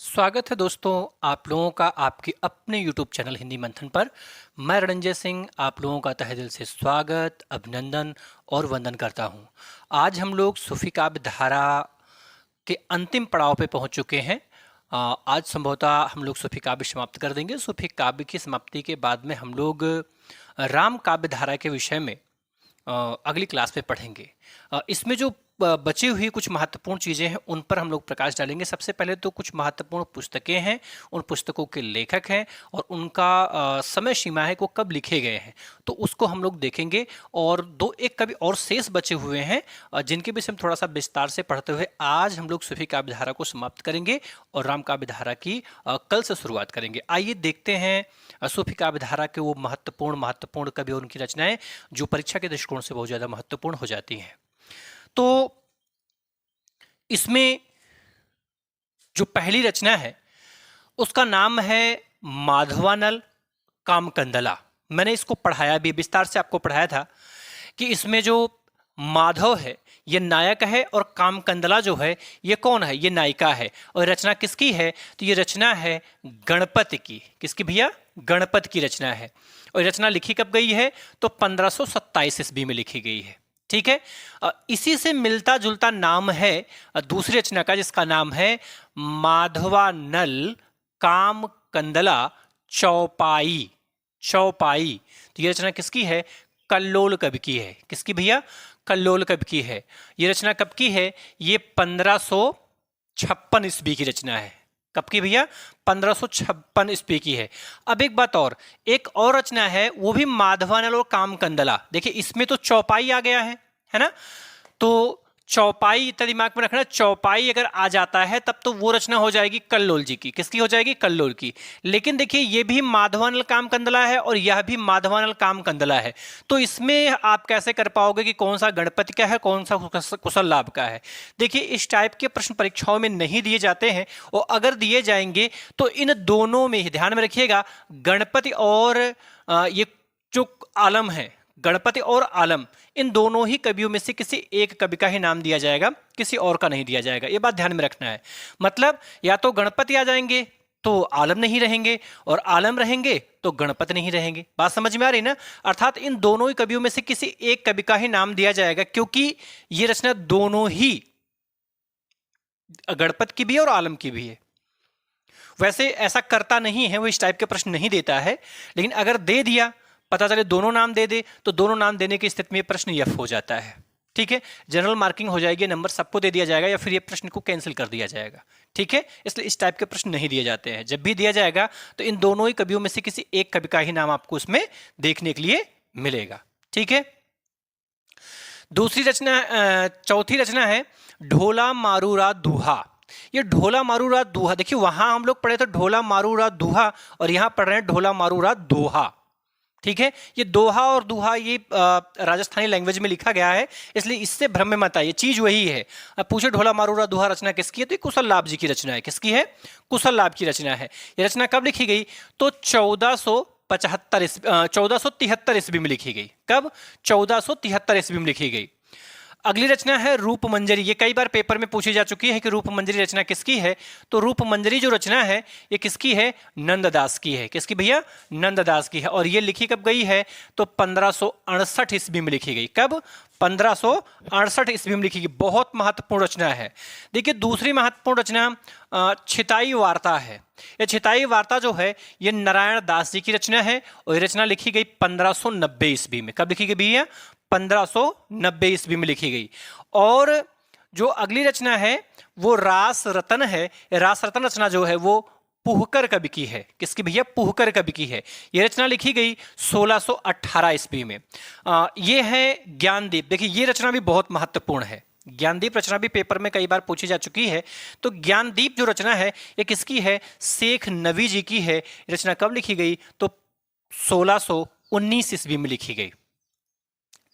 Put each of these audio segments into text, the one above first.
स्वागत है दोस्तों आप लोगों का आपके अपने यूट्यूब चैनल हिंदी मंथन पर। मैं रणजय सिंह आप लोगों का तहे दिल से स्वागत, अभिनंदन और वंदन करता हूं। आज हम लोग सूफी काव्य धारा के अंतिम पड़ाव पे पहुंच चुके हैं। आज संभवतः हम लोग सूफी काव्य समाप्त कर देंगे। सूफी काव्य की समाप्ति के बाद में हम लोग राम काव्य धारा के विषय में अगली क्लास में पढ़ेंगे। इसमें जो बची हुई कुछ महत्वपूर्ण चीज़ें हैं उन पर हम लोग प्रकाश डालेंगे। सबसे पहले तो कुछ महत्वपूर्ण पुस्तकें हैं, उन पुस्तकों के लेखक हैं और उनका समय सीमा है, वो कब लिखे गए हैं, तो उसको हम लोग देखेंगे। और दो एक कवि और शेष बचे हुए हैं जिनके विषय में थोड़ा सा विस्तार से पढ़ते हुए आज हम लोग सूफी काव्य धारा को समाप्त करेंगे और राम काव्य धारा की कल से शुरुआत करेंगे। आइए देखते हैं सूफी काव्य धारा के वो महत्वपूर्ण कवि और उनकी रचनाएं जो परीक्षा के दृष्टिकोण से बहुत ज़्यादा महत्वपूर्ण हो जाती हैं। तो इसमें जो पहली रचना है उसका नाम है माधवानल कामकंदला। मैंने इसको पढ़ाया भी, विस्तार से आपको पढ़ाया था कि इसमें जो माधव है ये नायक है और कामकंदला जो है ये कौन है, ये नायिका है। और रचना किसकी है, तो ये रचना है गणपति की। किसकी भैया? गणपति की रचना है। और रचना लिखी कब गई है, तो 1527 ईस्वी में लिखी गई है। ठीक है। इसी से मिलता जुलता नाम है दूसरी रचना का, जिसका नाम है माधवानल कामकंदला चौपाई। तो ये रचना किसकी है? कल्लोल कवि की है। किसकी भैया? कल्लोल कवि की है। ये रचना कब की है? ये 1556 ईस्वी की रचना है। कब की भैया? 1556 ईस्वी की है। अब एक बात और, एक और रचना है वो भी माधवानल और कामकंदला। देखिए इसमें तो चौपाई आ गया है ना, तो चौपाई इतना दिमाग में रखना। चौपाई अगर आ जाता है तब तो वो रचना हो जाएगी कल्लोल जी की। किसकी हो जाएगी? कल्लोल की। लेकिन देखिए ये भी माधवानल कामकंदला है और यह भी माधवानल कामकंदला है। तो इसमें आप कैसे कर पाओगे कि कौन सा गणपति का है, कौन सा कुशल लाभ का है? देखिए इस टाइप के प्रश्न परीक्षाओं में नहीं दिए जाते हैं, और अगर दिए जाएंगे तो इन दोनों में ही ध्यान में रखिएगा, गणपति और ये जो आलम है, गणपति और आलम, इन दोनों ही कवियों में से किसी एक कवि का ही नाम दिया जाएगा, किसी और का नहीं दिया जाएगा। ये बात ध्यान में रखना है। मतलब या तो गणपति आ जाएंगे तो आलम नहीं रहेंगे, और आलम रहेंगे तो गणपति नहीं रहेंगे। बात समझ में आ रही ना? अर्थात इन दोनों ही कवियों में से किसी एक कवि का ही नाम दिया जाएगा, क्योंकि ये रचना दोनों ही गणपति की भी है और आलम की भी है। वैसे ऐसा करता नहीं है, वो इस टाइप के प्रश्न नहीं देता है, लेकिन अगर दे दिया, पता चले दोनों नाम दे दे, तो दोनों नाम देने की स्थिति में प्रश्न यफ हो जाता है। ठीक है, जनरल मार्किंग हो जाएगी, नंबर सबको दे दिया जाएगा या फिर ये प्रश्न को कैंसिल कर दिया जाएगा। ठीक है, इसलिए इस टाइप के प्रश्न नहीं दिए जाते हैं। जब भी दिया जाएगा तो इन दोनों ही कवियों में से किसी एक कवि का ही नाम आपको उसमें देखने के लिए मिलेगा। ठीक है। दूसरी रचना, चौथी रचना है ढोला मारूरा दूहा। ये ढोला मारूरा दूहा, देखिए वहां हम लोग पढ़े थे ढोला मारूरा दूहा और यहां पढ़ रहे हैं ढोला मारूरा दोहा। ठीक है, ये दोहा और दुहा ये राजस्थानी लैंग्वेज में लिखा गया है, इसलिए इससे भ्रम में मत आइए, चीज वही है। अब पूछे ढोला मारूरा दोहा रचना किसकी है, तो ये कुशल लाभ जी की रचना है। किसकी है? कुशल लाभ की रचना है। ये रचना कब लिखी गई, तो 1473 ईस्वी में लिखी गई। कब? 1473 ईस्वी में लिखी गई। अगली रचना है रूप मंजरी। ये कई बार पेपर में पूछी जा चुकी है कि रूप मंजरी रचना किसकी है, तो रूप मंजरी जो रचना है ये किसकी है? नंददास की है। किसकी भैया? नंददास की है। और ये लिखी कब गई है, तो 1568 ईस्वी में लिखी गई। कब? 1568 ईस्वी में लिखी गई। बहुत महत्वपूर्ण रचना है। देखिए दूसरी महत्वपूर्ण रचना छिताई वार्ता है। ये छिताई वार्ता जो है ये नारायण दास जी की रचना है और ये रचना लिखी गई 1590 ईस्वी में। कब लिखी गई भैया? 1590 ईस्वी में लिखी गई। और जो अगली रचना है वो रास रतन है। रास रतन रचना जो है वो पुहकर कवि की है। किसकी भैया? पुहकर कवि की है। ये रचना लिखी गई 1618 ईस्वी में। ये है ज्ञानदीप। देखिए ये रचना भी बहुत महत्वपूर्ण है। ज्ञानदीप रचना भी पेपर में कई बार पूछी जा चुकी है। तो ज्ञानदीप जो रचना है ये किसकी है? शेख नवी जी की है। रचना कब लिखी गई, तो 1619 ईस्वी में लिखी गई।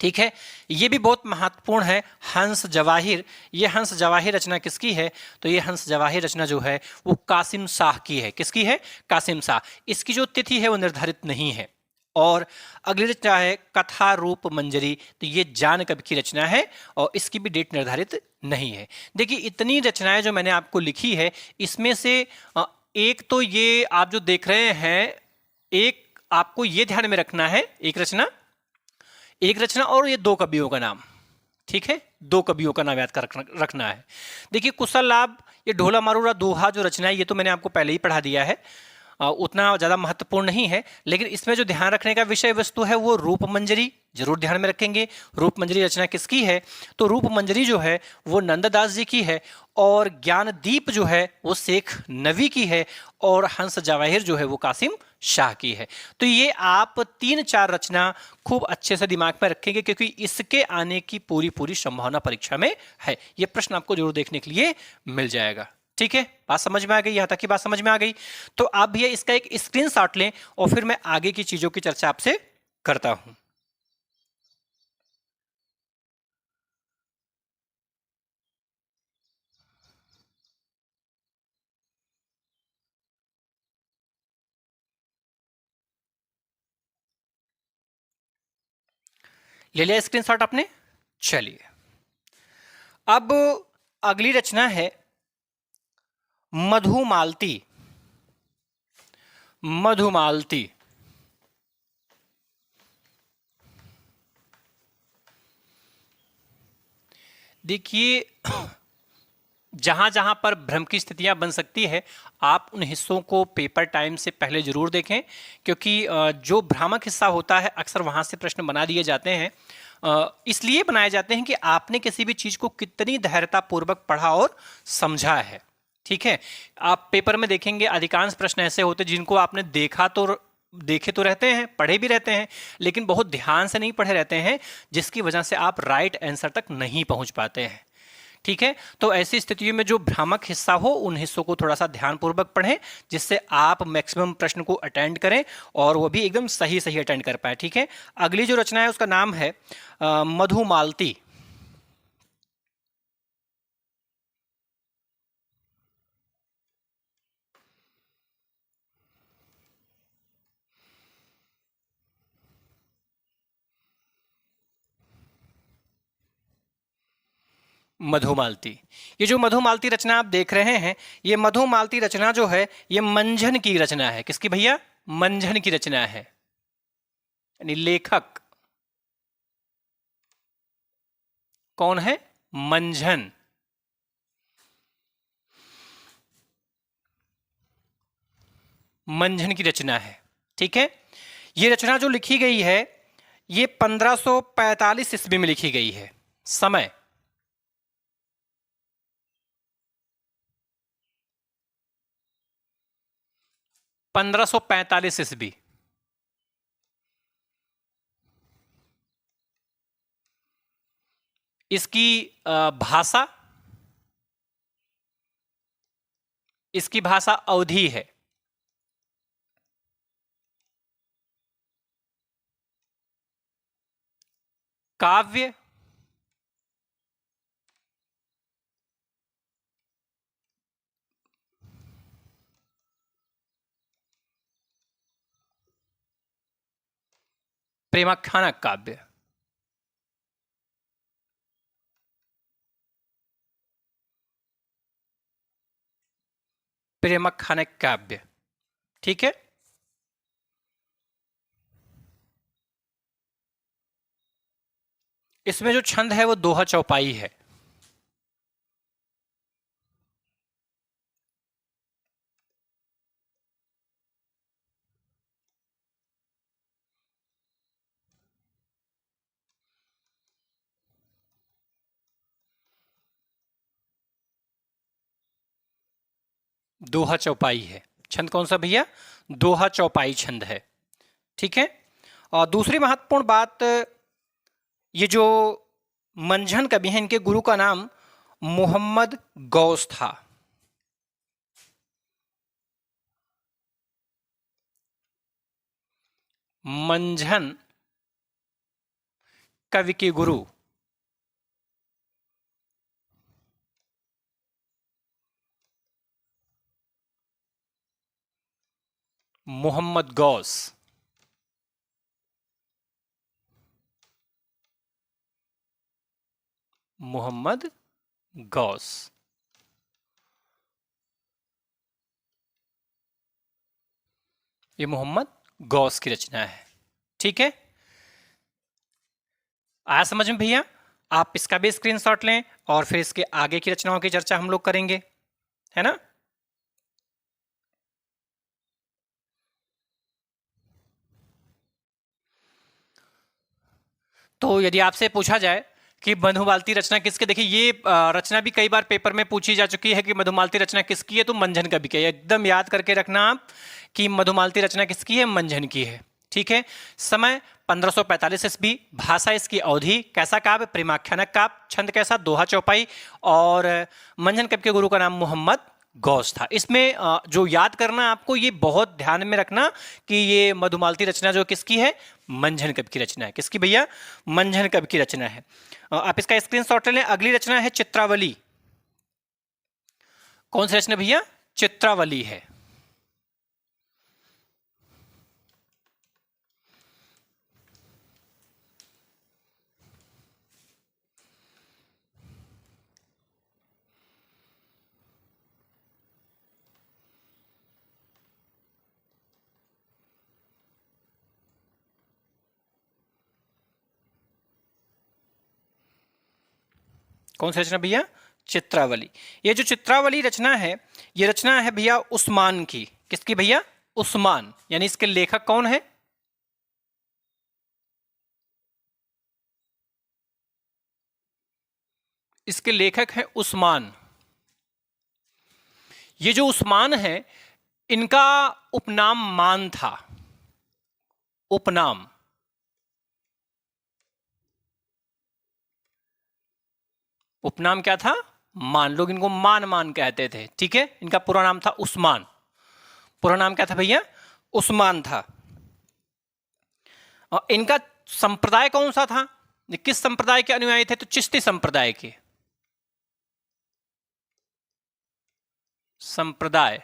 ठीक है, ये भी बहुत महत्वपूर्ण है। हंस जवाहिर, ये हंस जवाहिर रचना किसकी है, तो ये हंस जवाहिर रचना जो है वो कासिम शाह की है। किसकी है? कासिम शाह। इसकी जो तिथि है वो निर्धारित नहीं है। और अगली रचना है कथा रूप मंजरी, तो ये जान कवि की रचना है और इसकी भी डेट निर्धारित नहीं है। देखिए इतनी रचनाएं जो मैंने आपको लिखी है, इसमें से एक तो ये आप जो देख रहे हैं, एक आपको ये ध्यान में रखना है, एक रचना और ये दो कवियों का नाम, ठीक है, दो कवियों का नाम याद कर रखना है। देखिए कुशल लाभ, ये ढोला मारूरा दोहा जो रचना है, ये तो मैंने आपको पहले ही पढ़ा दिया है, उतना ज़्यादा महत्वपूर्ण नहीं है। लेकिन इसमें जो ध्यान रखने का विषय वस्तु है वो रूप मंजरी, जरूर ध्यान में रखेंगे। रूप मंजरी रचना किसकी है? तो रूप मंजरी जो है वो नंददास जी की है, और ज्ञानदीप जो है वो शेख नवी की है, और हंस जवाहिर जो है वो कासिम शाह की है। तो ये आप 3-4 रचना खूब अच्छे से दिमाग में रखेंगे, क्योंकि इसके आने की पूरी पूरी संभावना परीक्षा में है। ये प्रश्न आपको जरूर देखने के लिए मिल जाएगा। ठीक है, बात समझ में आ गई? यहां तक की बात समझ में आ गई? तो आप भैया इसका एक स्क्रीनशॉट लें और फिर मैं आगे की चीजों की चर्चा आपसे करता हूं। ले लिया स्क्रीनशॉट आपने? चलिए, अब अगली रचना है मधुमालती। मधुमालती, देखिए जहां जहां पर भ्रम की स्थितियां बन सकती है, आप उन हिस्सों को पेपर टाइम से पहले जरूर देखें, क्योंकि जो भ्रामक हिस्सा होता है अक्सर वहां से प्रश्न बना दिए जाते हैं। इसलिए बनाए जाते हैं कि आपने किसी भी चीज को कितनी धैर्यता पूर्वक पढ़ा और समझा है। ठीक है, आप पेपर में देखेंगे अधिकांश प्रश्न ऐसे होते हैं जिनको आपने देखे तो रहते हैं, पढ़े भी रहते हैं, लेकिन बहुत ध्यान से नहीं पढ़े रहते हैं, जिसकी वजह से आप राइट आंसर तक नहीं पहुंच पाते हैं। ठीक है, तो ऐसी स्थितियों में जो भ्रामक हिस्सा हो उन हिस्सों को थोड़ा सा ध्यानपूर्वक पढ़ें, जिससे आप मैक्सिमम प्रश्न को अटेंड करें और वो भी एकदम सही सही अटेंड कर पाए। ठीक है, अगली जो रचना है उसका नाम है मधुमालती। मधुमालती, ये जो मधुमालती रचना आप देख रहे हैं, ये मधुमालती रचना जो है ये मंझन की रचना है। किसकी भैया? मंझन की रचना है, यानी लेखक कौन है? मंझन। मंझन की रचना है। ठीक है, ये रचना जो लिखी गई है ये 1545 ईस्वी में लिखी गई है। समय 1545 ईस्वी। इसकी भाषा, इसकी भाषा अवधी है। काव्य प्रेमाख्यान काव्य। प्रेमाख्यान काव्य। ठीक है, इसमें जो छंद है वो दोहा चौपाई है। दोहा चौपाई है। छंद कौन सा भैया? दोहा चौपाई छंद है। ठीक है, और दूसरी महत्वपूर्ण बात, ये जो मंझन कवि हैं इनके गुरु का नाम मोहम्मद गौस था। मंझन कवि के गुरु मोहम्मद गौस। मोहम्मद गौस। ये मोहम्मद गौस की रचना है। ठीक है, आया समझ में भैया? आप इसका भी स्क्रीनशॉट लें और फिर इसके आगे की रचनाओं की चर्चा हम लोग करेंगे, है ना। तो यदि आपसे पूछा जाए कि मधुमालती रचना किसके, देखिए ये रचना भी कई बार पेपर में पूछी जा चुकी है कि मधुमालती रचना किसकी है, तो मंझन कवि की है। एकदम याद करके रखना आप कि मधुमालती रचना किसकी है, मंझन की है। ठीक है, समय 1545 ईस्वी, भाषा इसकी अवधि, कैसा काव्य, प्रेमाख्यानक काव्य, छंद कैसा, दोहा चौपाई, और मंझन कवि के गुरु का नाम मोहम्मद गौस था। इसमें जो याद करना आपको, ये बहुत ध्यान में रखना कि ये मधुमालती रचना जो किसकी है, मंझन कवि की रचना है। किसकी भैया, मंझन कवि की रचना है। आप इसका स्क्रीनशॉट लें। अगली रचना है चित्रावली। कौन सी रचना भैया, चित्रावली है। कौन सी रचना भैया, चित्रावली। ये जो चित्रावली रचना है, ये रचना है भैया उस्मान की। किसकी भैया, उस्मान, यानी इसके लेखक कौन है, इसके लेखक हैं उस्मान। ये जो उस्मान है, इनका उपनाम मान था। उपनाम, उपनाम क्या था, मान। लोग इनको मान मान कहते थे। ठीक है, इनका पूरा नाम था उस्मान। पूरा नाम क्या था भैया, उस्मान था। और इनका संप्रदाय कौन सा था, किस संप्रदाय के अनुयायी थे, तो चिश्ती संप्रदाय के। संप्रदाय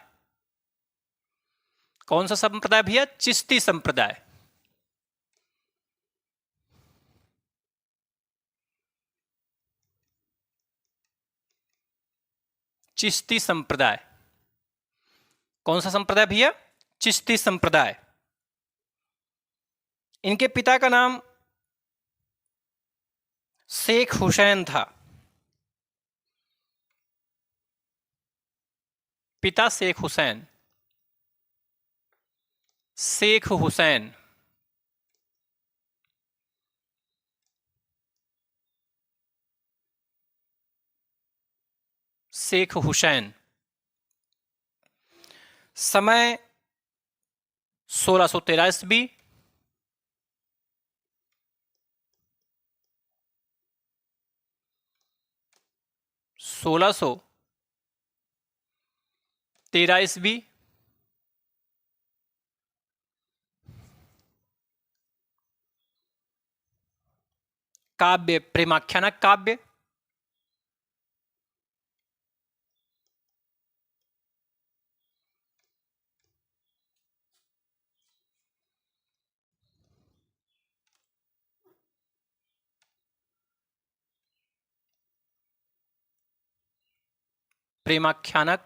कौन सा संप्रदाय भैया, चिश्ती संप्रदाय। चिश्ती संप्रदाय, कौन सा संप्रदाय भैया, चिश्ती संप्रदाय। इनके पिता का नाम शेख हुसैन था। पिता शेख हुसैन, शेख हुसैन। शेख हुसैन। समय 1613 ईस्वी, सोलह सौ 13 ईस्वी। काव्य, प्रेमाख्यानक काव्य। प्रेमाख्यानक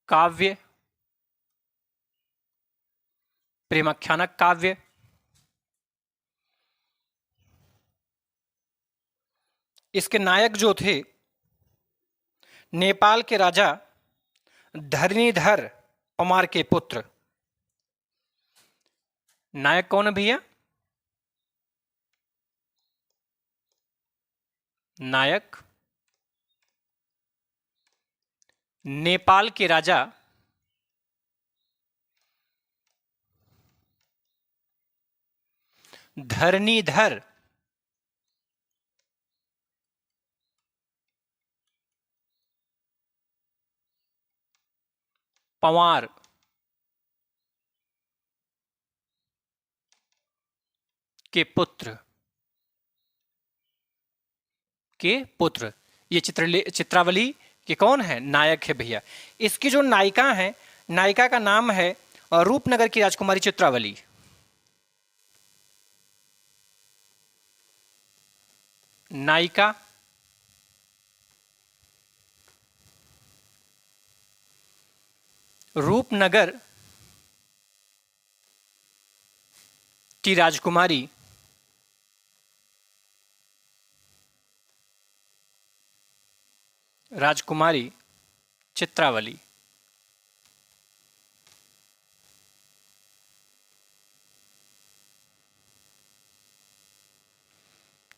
काव्य, प्रेमाख्यानक काव्य। इसके नायक जो थे, नेपाल के राजा धरणीधर परमार के पुत्र। नायक कौन है भैया, नायक नेपाल के राजा धरणीधर पंवार के पुत्र, ये चित्रावली के कौन है, नायक है भैया। इसकी जो नायिका है, नायिका का नाम है रूपनगर की राजकुमारी चित्रावली। नायिका, रूपनगर की राजकुमारी, राजकुमारी चित्रावली।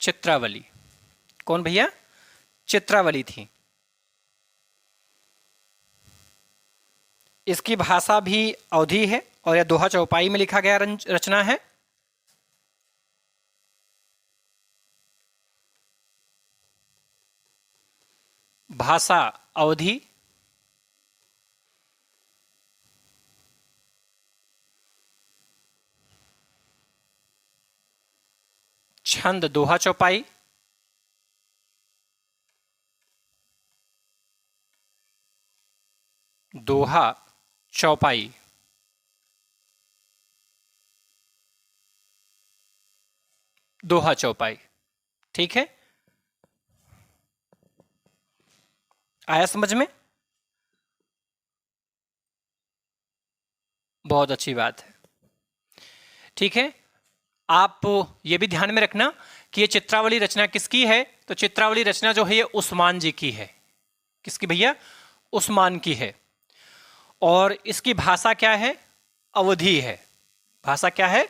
चित्रावली कौन भैया? चित्रावली थी। इसकी भाषा भी अवधी है और यह दोहा चौपाई में लिखा गया रचना है। भाषा अवधी, छंद दोहा चौपाई, दोहा चौपाई। दोहा चौपाई, ठीक है, आया समझ में? बहुत अच्छी बात है, ठीक है। आप ये भी ध्यान में रखना कि ये चित्रावली रचना किसकी है। तो चित्रावली रचना जो है ये उस्मान जी की है। किसकी भैया? उस्मान की है। और इसकी भाषा क्या है? अवधी है। भाषा क्या है?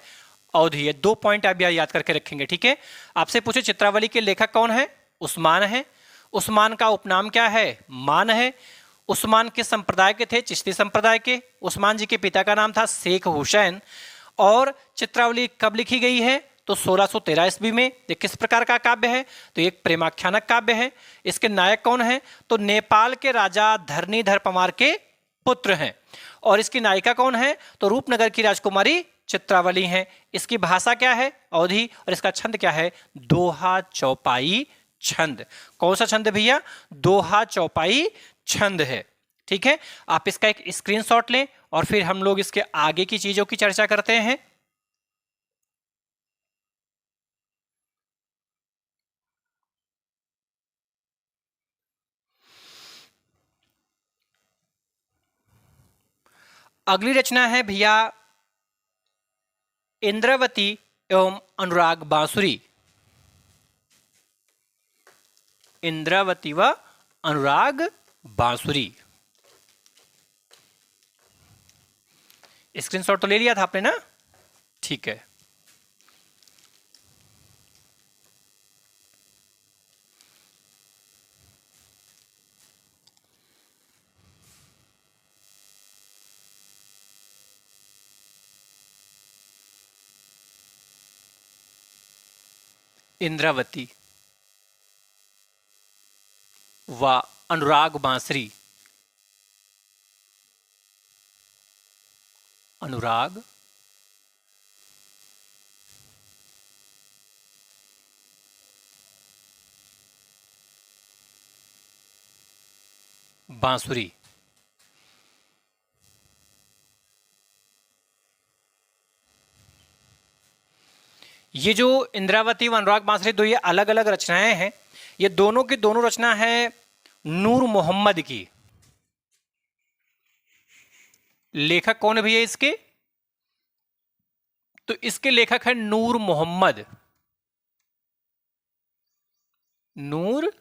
अवधी है। 2 पॉइंट आप याद करके रखेंगे, ठीक है। आपसे पूछे चित्रावली के लेखक कौन है? उस्मान है। उस्मान का उपनाम क्या है? मान है। उस्मान किस संप्रदाय के थे? चिश्ती संप्रदाय के। उस्मान जी के पिता का नाम था शेख हुसैन। और चित्रावली कब लिखी गई है? तो 1613 ईस्वी में। ये किस प्रकार का काव्य है? तो एक प्रेमाख्यानक काव्य है। इसके नायक कौन है? तो नेपाल के राजा धरणीधर परमार के पुत्र हैं। और इसकी नायिका कौन है? तो रूपनगर की राजकुमारी चित्रावली हैं। इसकी भाषा क्या है? अवधी। और इसका छंद क्या है? दोहा चौपाई छंद। कौन सा छंद भैया? दोहा चौपाई छंद है, ठीक है। आप इसका एक स्क्रीनशॉट लें और फिर हम लोग इसके आगे की चीजों की चर्चा करते हैं। अगली रचना है भैया इंद्रावती एवं अनुराग बांसुरी। इंद्रावती व अनुराग बांसुरी। स्क्रीनशॉट तो ले लिया था आपने ना? ठीक है। इंद्रावती व अनुराग बांसुरी। अनुराग बांसुरी। ये जो इंद्रावती व अनुराग बांसुरी दो ये अलग अलग रचनाएं हैं। ये दोनों की दोनों रचना है नूर मोहम्मद की। लेखक कौन है भैया इसके? तो इसके लेखक है नूर मोहम्मद। नूर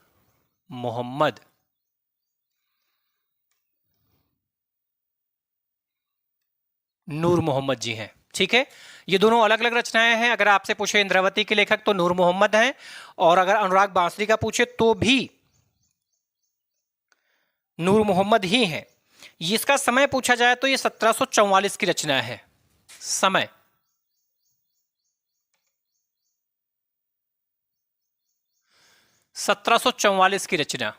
मोहम्मद। नूर मोहम्मद जी हैं, ठीक है। ये दोनों अलग अलग रचनाएं हैं। अगर आपसे पूछे इंद्रावती के लेखक तो नूर मोहम्मद हैं, और अगर अनुराग बांसुरी का पूछे तो भी नूर मोहम्मद ही हैं। इसका समय पूछा जाए तो ये 1744 की रचना है। समय 1744 की रचना।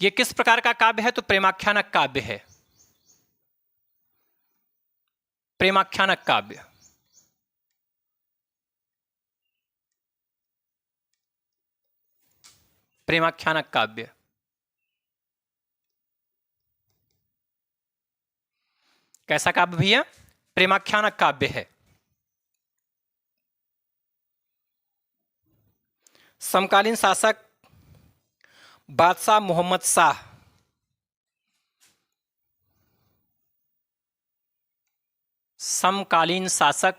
ये किस प्रकार का काव्य है? तो प्रेमाख्यानक काव्य है। प्रेमाख्यानक काव्य। प्रेमाख्यानक काव्य। कैसा काव्य भैया? प्रेमाख्यानक काव्य है। समकालीन शासक बादशाह मोहम्मद शाह। समकालीन शासक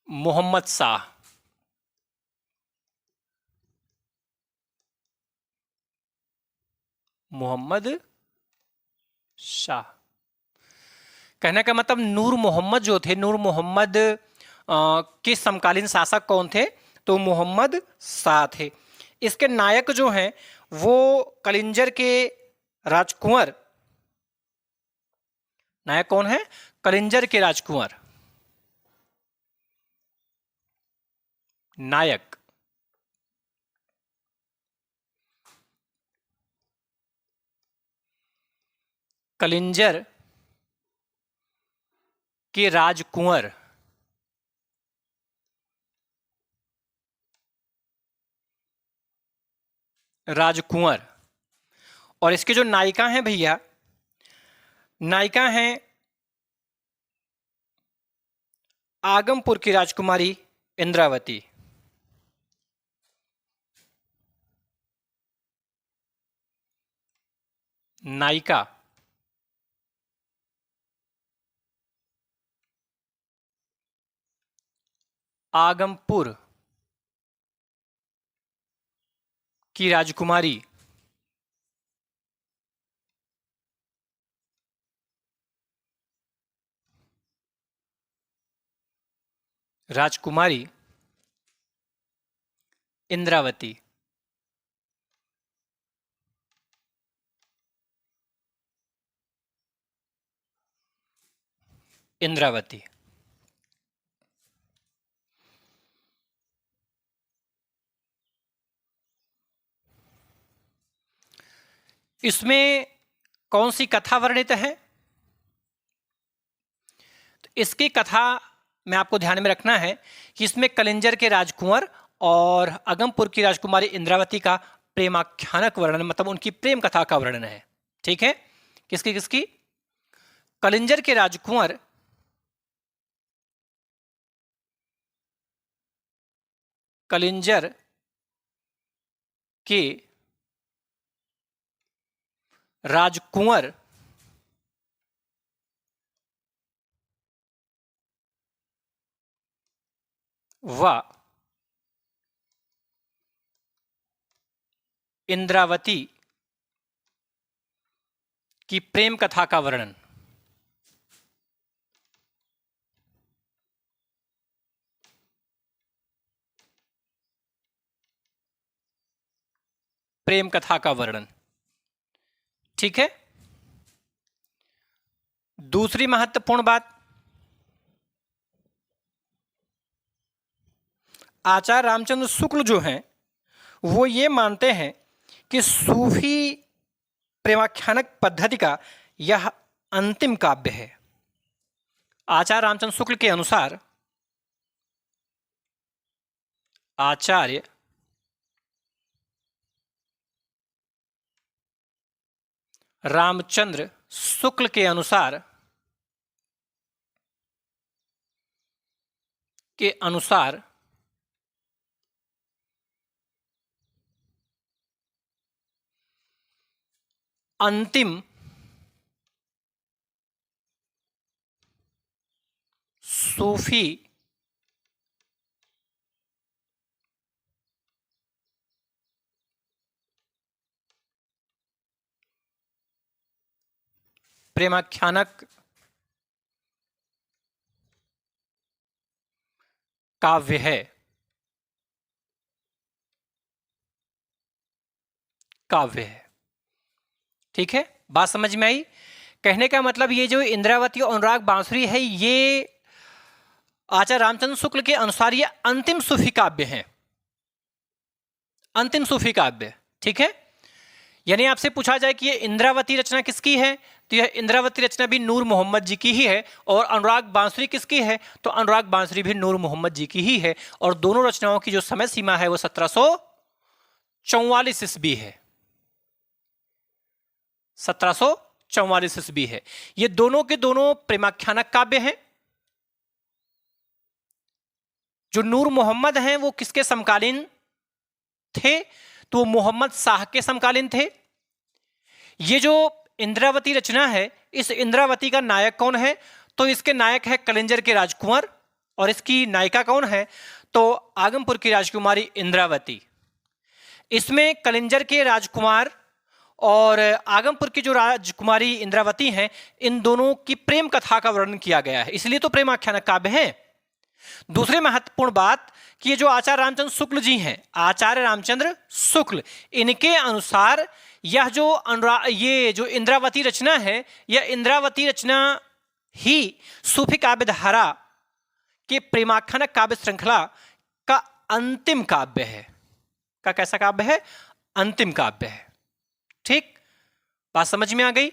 मोहम्मद शाह। मोहम्मद शाह। कहने का मतलब नूर मोहम्मद जो थे, नूर मोहम्मद के समकालीन शासक कौन थे? तो मोहम्मद शाह थे। इसके नायक जो हैं वो कलिंजर के राजकुंवर। नायक कौन है? कलिंजर के राजकुंवर। नायक कलिंजर के राजकुंवर। राजकुंवर। और इसके जो नायिका हैं भैया, नायिका हैं आगमपुर की राजकुमारी इंद्रावती। नायिका आगमपुर की राजकुमारी राजकुमारी इंद्रावती। इंद्रावती। इसमें कौन सी कथा वर्णित है? तो इसकी कथा में आपको ध्यान में रखना है कि इसमें कलिंजर के राजकुंवर और आगमपुर की राजकुमारी इंद्रावती का प्रेमाख्यानक वर्णन, मतलब उनकी प्रेम कथा का वर्णन है। ठीक है? किसकी किसकी? कलिंजर के राजकुंवर कलिंजर के राजकुंवर व इंद्रावती की प्रेम कथा का वर्णन। प्रेम कथा का वर्णन। ठीक है? दूसरी महत्वपूर्ण बात, आचार्य रामचंद्र शुक्ल जो हैं वो ये मानते हैं कि सूफी प्रेमाख्यानक पद्धति का यह अंतिम काव्य है। आचार्य रामचंद्र शुक्ल के अनुसार, आचार्य रामचंद्र शुक्ल के अनुसार अंतिम सूफी प्रेमाख्यानक काव्य है। काव्य है। ठीक है? बात समझ में आई? कहने का मतलब ये जो इंद्रावती और अनुराग बांसुरी है, ये आचार्य रामचंद्र शुक्ल के अनुसार ये अंतिम सूफी काव्य हैं। अंतिम सूफी काव्य। ठीक है? यानी आपसे पूछा जाए कि ये इंद्रावती रचना किसकी है, तो यह इंद्रावती रचना भी नूर मोहम्मद जी की ही है। और अनुराग बांसुरी किसकी है, तो अनुराग बांसुरी भी नूर मोहम्मद जी की ही है। और दोनों रचनाओं की जो समय सीमा है वो 1744 ईस्वी है। 1744 1644 ईस्वी है। ये दोनों के दोनों प्रेमाख्यानक काव्य हैं। जो नूर मोहम्मद हैं वो किसके समकालीन थे? तो मोहम्मद शाह के समकालीन थे। ये जो इंद्रावती रचना है, इस इंद्रावती का नायक कौन है? तो इसके नायक है कलिंजर के राजकुमार, और इसकी नायिका कौन है? तो आगमपुर की राजकुमारी इंद्रावती। इसमें कलिंजर के राजकुमार और आगमपुर की जो राजकुमारी इंद्रावती हैं, इन दोनों की प्रेम कथा का वर्णन किया गया है, इसलिए तो प्रेमाख्यानक काव्य है। दूसरी महत्वपूर्ण बात कि ये जो आचार्य रामचंद्र शुक्ल जी हैं, आचार्य रामचंद्र शुक्ल, इनके अनुसार यह जो इंद्रावती रचना है, यह इंद्रावती रचना ही सूफी काव्य धारा के प्रेमाख्यानक काव्य श्रृंखला का अंतिम काव्य है। का कैसा काव्य है? अंतिम काव्य है। ठीक, बात समझ में आ गई।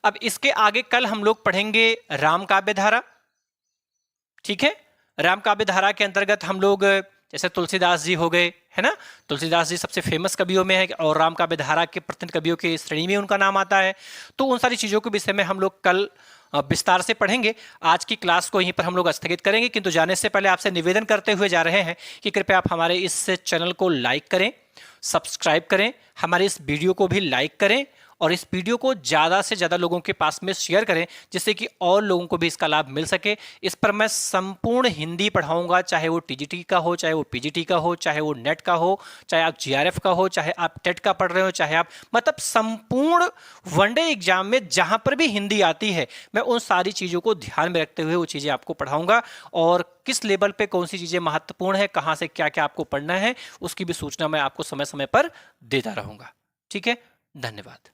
अब इसके आगे कल हम लोग पढ़ेंगे राम काव्य धारा। ठीक है, राम काव्य धारा के अंतर्गत हम लोग जैसे तुलसीदास जी हो गए, है ना, तुलसीदास जी सबसे फेमस कवियों में है और राम काव्य धारा के प्रतिनिधि कवियों की श्रेणी में उनका नाम आता है। तो उन सारी चीज़ों के विषय में हम लोग कल विस्तार से पढ़ेंगे। आज की क्लास को यहीं पर हम लोग स्थगित करेंगे, किंतु जाने से पहले आपसे निवेदन करते हुए जा रहे हैं कि कृपया आप हमारे इस चैनल को लाइक करें, सब्सक्राइब करें, हमारे इस वीडियो को भी लाइक करें और इस वीडियो को ज़्यादा से ज़्यादा लोगों के पास में शेयर करें, जिससे कि और लोगों को भी इसका लाभ मिल सके। इस पर मैं संपूर्ण हिंदी पढ़ाऊंगा, चाहे वो टीजीटी का हो, चाहे वो पीजीटी का हो, चाहे वो नेट का हो, चाहे आप जीआरएफ का हो, चाहे आप टेट का पढ़ रहे हो, चाहे आप मतलब संपूर्ण वनडे एग्जाम में जहाँ पर भी हिंदी आती है, मैं उन सारी चीज़ों को ध्यान में रखते हुए वो चीज़ें आपको पढ़ाऊँगा और किस लेवल पे कौन सी चीज़ें महत्वपूर्ण है, कहाँ से क्या क्या आपको पढ़ना है, उसकी भी सूचना मैं आपको समय समय पर देता रहूँगा। ठीक है, धन्यवाद।